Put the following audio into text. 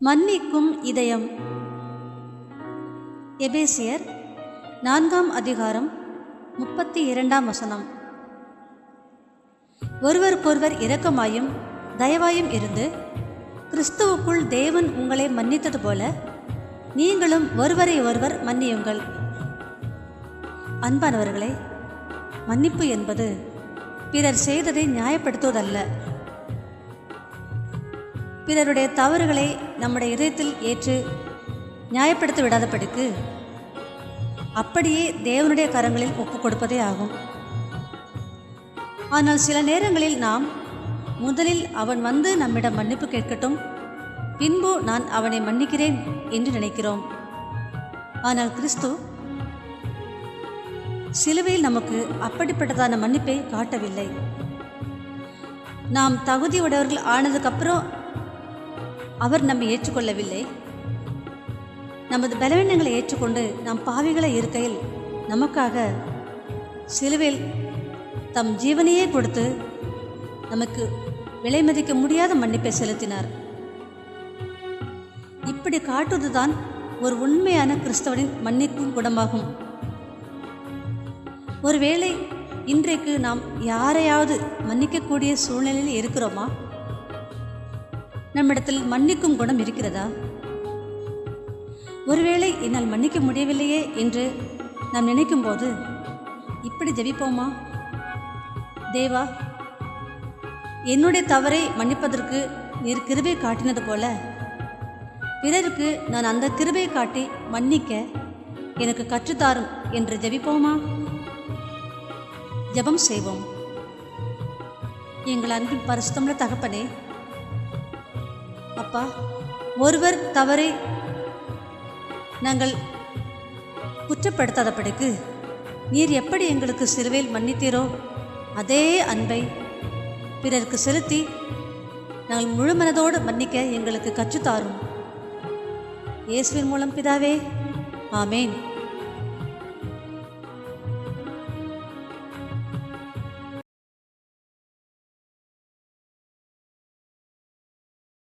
மன்னிக்கும் இதயம். எபேசியர் 4 அதிகாரம் 32 ஒருவருக்கொருவர் இரக்கமாயும் தயவாயும் இருந்து கிறிஸ்துவுக்குள் தேவன் உங்களை மன்னித்தது போல நீங்களும் ஒருவரை ஒருவர் மன்னியுங்கள். அன்பானவர்களே, மன்னிப்பு என்பது பிறர் செய்ததை நியாயப்படுத்துவதல்ல. பிறருடைய தவறுகளை நம்முடைய இதயத்தில் ஏற்று நியாயப்படுத்த விடாதபடிக்கு அப்படியே தேவனுடைய கரங்களில் ஒப்புக் கொடுப்பதே ஆகும். ஆனால் சில நேரங்களில் நாம் முதலில் அவன் வந்து நம்மிடம் மன்னிப்பு கேட்கட்டும், பின்பு நான் அவனை மன்னிக்கிறேன் என்று நினைக்கிறோம். ஆனால் கிறிஸ்து சிலுவையில் நமக்கு அப்படிப்பட்டதான மன்னிப்பை காட்டவில்லை. நாம் தகுதியுடையவர்கள் ஆனதுக்கப்புறம் அவர் நம்மை ஏற்றுக்கொள்ளவில்லை. நமது பலவீனங்களை ஏற்றுக்கொண்டு நாம் பாவிகளை இருக்கையில் நமக்காக சிலுவையில் தம் ஜீவனையே கொடுத்து நமக்கு விலை மதிக்க முடியாத மன்னிப்பை செலுத்தினார். இப்படி காட்டுவதுதான் ஒரு உண்மையான கிறிஸ்தவனின் மன்னிக்கும் குணமாகும். ஒருவேளை இன்றைக்கு நாம் யாரையாவது மன்னிக்கக்கூடிய சூழ்நிலையில் இருக்கிறோமா? நம்மிடத்தில் மன்னிக்கும் குணம் இருக்கிறதா? ஒருவேளை என்னால் மன்னிக்க முடியவில்லையே என்று நாம் நினைக்கும் போது இப்படி ஜெபிப்போமா? தேவா, என்னுடைய தவறை மன்னிப்பதற்கு நீர் கிருபை காட்டினது போல பிறருக்கு நான் அந்த கிருபை காட்டி மன்னிக்க எனக்கு கற்றுத்தாரும் என்று ஜெபிப்போமா? ஜெபம் செய்வோம். எங்கள் அன்பின் பரிசுத்தமுள்ள தகப்பனே, அப்பா, ஒருவர் தவறை நாங்கள் குற்றப்படுத்தாதபடிக்கு நீர் எப்படி எங்களுக்கு சிலுவையில் மன்னித்தீரோ அதே அன்பை பிறருக்கு செலுத்தி நாங்கள் முழு மனதோடு மன்னிக்க எங்களுக்கு கற்றுத்தாரும். இயேசுவின் மூலம் பிதாவே, ஆமேன்.